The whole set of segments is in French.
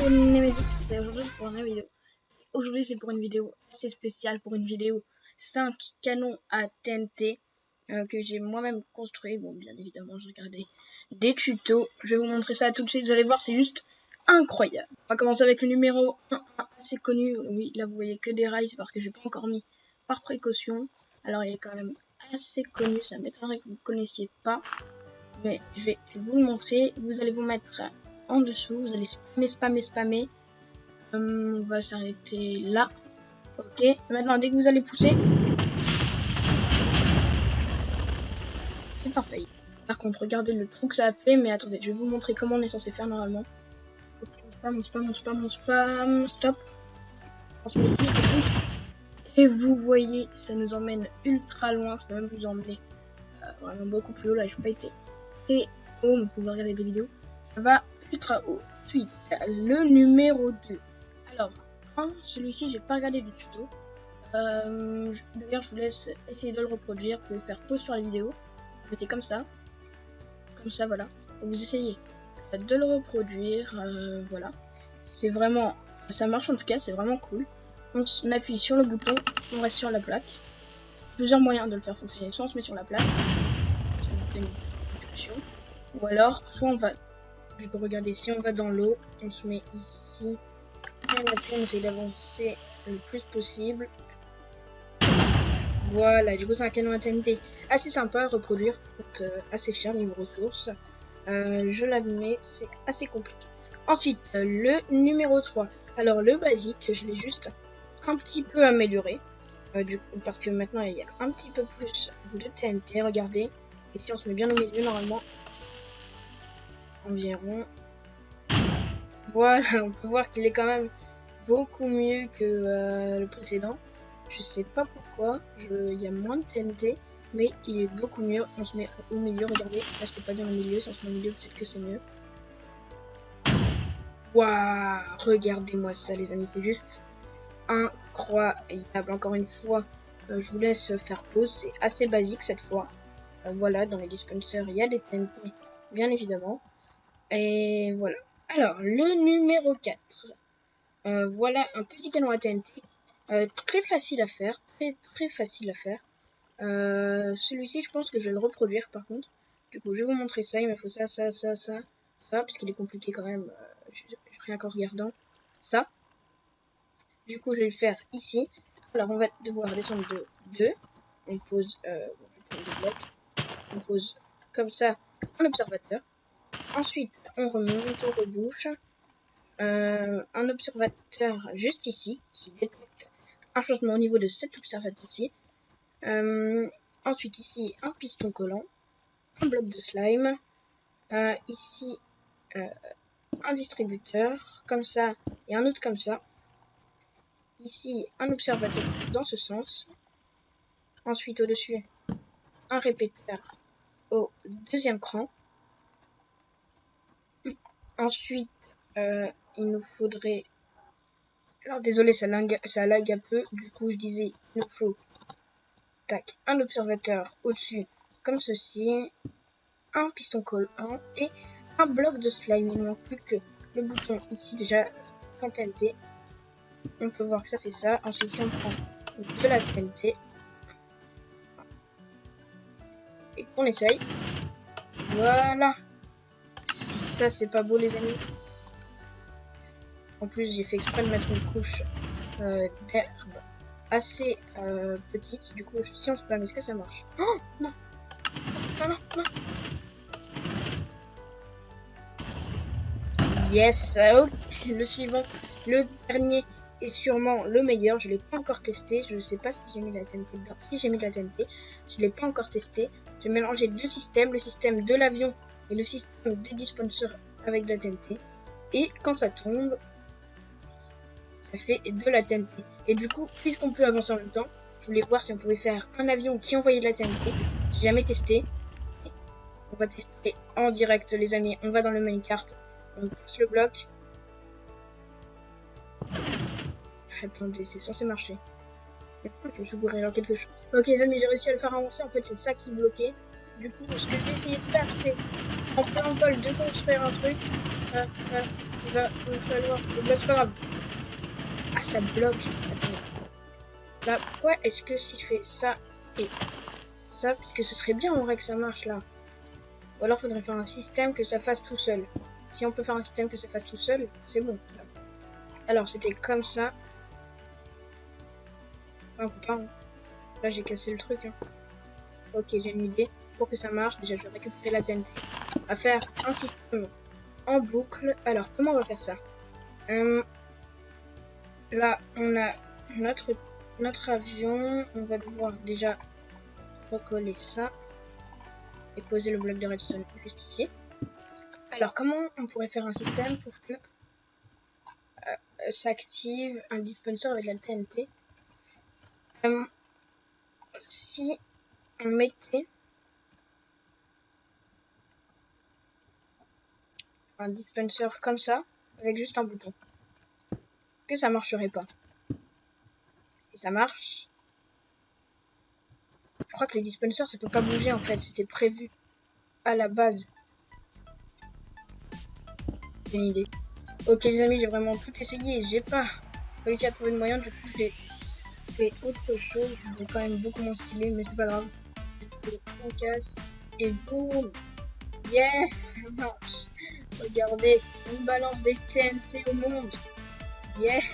c'est Nemesis, et aujourd'hui c'est pour une vidéo. Aujourd'hui c'est pour une vidéo assez spéciale, pour une vidéo 5 canons à TNT que j'ai moi-même construit. Bon, bien évidemment, j'ai regardé des tutos. Je vais vous montrer ça tout de suite, vous allez voir, c'est juste incroyable. On va commencer avec le numéro 1, assez connu. Oui, là vous voyez que des rails, c'est parce que j'ai pas encore mis par précaution. Alors il est quand même assez connu, ça m'étonnerait que vous ne le connaissiez pas. Mais je vais vous le montrer. Vous allez vous mettre en dessous, vous allez spammer. On va s'arrêter là. Ok. Maintenant, dès que vous allez pousser, c'est un fail. Par contre, regardez le trou que ça a fait. Mais attendez, je vais vous montrer comment on est censé faire normalement. Ok, on spam. Stop. On se met ici, on pousse. Et vous voyez, ça nous emmène ultra loin. Ça peut même vous emmener vraiment beaucoup plus haut. Là, je n'ai pas été très haut, mais vous pouvez regarder des vidéos. Ça va ultra haut. Ensuite, le numéro 2. Alors, celui-ci, j'ai pas regardé du tuto. D'ailleurs, je vous laisse essayer de le reproduire. Vous pouvez faire pause sur la vidéo. Vous mettez comme ça, voilà. Et vous essayez de le reproduire. Voilà. C'est vraiment, ça marche en tout cas, c'est vraiment cool. On appuie sur le bouton, on reste sur la plaque. Plusieurs moyens de le faire fonctionner. Soit on se met sur la plaque, ça nous fait une impulsion. Ou alors, soit on va, regardez, si on va dans l'eau, on se met ici. Et là-dessus, on essaie d'avancer le plus possible. Voilà, du coup c'est un canon à TNT assez sympa à reproduire, donc assez cher niveau ressources. Je l'admets, c'est assez compliqué. Ensuite, le numéro 3. Alors le basique, je l'ai juste un petit peu amélioré. Du coup, parce que maintenant il y a un petit peu plus de TNT, regardez. Et si on se met bien au milieu normalement, environ. Voilà, on peut voir qu'il est quand même beaucoup mieux que le précédent. Je sais pas pourquoi, il y a moins de TNT, mais il est beaucoup mieux. On se met au milieu, regardez, là je pas bien au milieu, si on se met au milieu peut-être que c'est mieux. Waouh, regardez-moi ça les amis, c'est juste incroyable. Encore une fois, je vous laisse faire pause, c'est assez basique cette fois. Voilà, dans les dispensers il y a des TNT, bien évidemment. Et voilà. Alors, le numéro 4. Voilà un petit canon à TNT. Très facile à faire, très facile à faire. Celui-ci, je pense que je vais le reproduire par contre. Du coup, je vais vous montrer ça. Il me faut ça, parce qu'il est compliqué quand même. Rien qu'en regardant ça. Du coup, je vais le faire ici. Alors, on va devoir descendre de 2. On pose, on pose comme ça un observateur. Ensuite, on remonte, on rebouche. Un observateur juste ici qui détecte un changement au niveau de cet observateur-ci. Ensuite ici un piston collant, un bloc de slime, ici un distributeur comme ça et un autre comme ça. Ici un observateur dans ce sens. Ensuite au-dessus un répéteur au deuxième cran. Ensuite il nous faudrait, alors désolé ça lag un peu, du coup je disais il nous faut un observateur au-dessus comme ceci, un piston collant et un bloc de slime. Il ne manque plus que le bouton ici déjà en TNT. On peut voir que ça fait ça. Ensuite si on prend de la TNT et qu'on essaye, voilà, ça c'est pas beau les amis. En plus j'ai fait exprès de mettre une couche d'herbe assez petite. Du coup si on se plaint, est-ce que ça marche? Oh non. Yes, ok, le suivant, le dernier est sûrement le meilleur. Je l'ai pas encore testé, je ne sais pas si j'ai mis la TNT dedans. Si j'ai mis de la TNT, je l'ai pas encore testé. J'ai mélangé deux systèmes, le système de l'avion et le système des dispensers avec de la TNT. Et quand ça tombe, ça fait de la TNT. Et du coup, puisqu'on peut avancer en même temps, je voulais voir si on pouvait faire un avion qui envoyait de la TNT. J'ai jamais testé. On va tester en direct les amis. On va dans le minecart. On passe le bloc. Attendez, c'est censé marcher. Je me suis bourré dans quelque chose. Ok les amis, j'ai réussi à le faire avancer. En fait, c'est ça qui bloquait. Du coup, ce que je vais essayer de faire, c'est en plein vol de construire un truc. Il va me falloir... Bah, c'est pas grave. Ah, ça bloque. Attendez. Là, pourquoi est-ce que si je fais ça et ça, puisque ce serait bien en vrai que ça marche là. Ou alors faudrait faire un système que ça fasse tout seul. Si on peut faire un système que ça fasse tout seul, c'est bon. Alors c'était comme ça. Ah, on peut pas, hein. Là j'ai cassé le truc. Hein. Ok, j'ai une idée. Pour que ça marche, déjà je vais récupérer la TNT. On va faire un système en boucle. Alors comment on va faire ça? Là on a notre avion. On va devoir déjà recoller ça. Et poser le bloc de redstone juste ici. Alors, comment on pourrait faire un système pour que s'active un dispenser avec la TNT si on mettait un dispenser comme ça, avec juste un bouton, que ça marcherait pas? Si ça marche, je crois que les dispensers ça peut pas bouger en fait, c'était prévu à la base. J'ai une idée. Ok les amis, j'ai vraiment tout essayé et j'ai pas réussi à trouver de moyen, du coup j'ai fait autre chose, c'est quand même beaucoup moins stylé, mais c'est pas grave. On casse et boum. Yes, ça marche. Regardez, on balance des TNT au monde. Yes.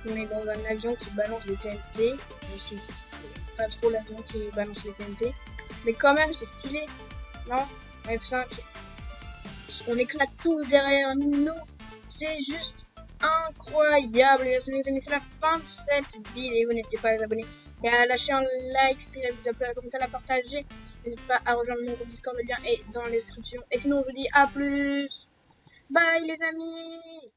On est dans un avion qui balance des TNT. Même si c'est pas trop l'avion qui balance les TNT. Mais quand même, c'est stylé. Non, F5. On éclate tout derrière nous. C'est juste incroyable. Les amis, c'est la fin de cette vidéo. N'hésitez pas à vous abonner et à lâcher un like si elle vous a plu, à commenter, à la partager. N'hésitez pas à rejoindre mon groupe Discord, le lien est dans la description. Et sinon, je vous dis à plus. Bye les amis.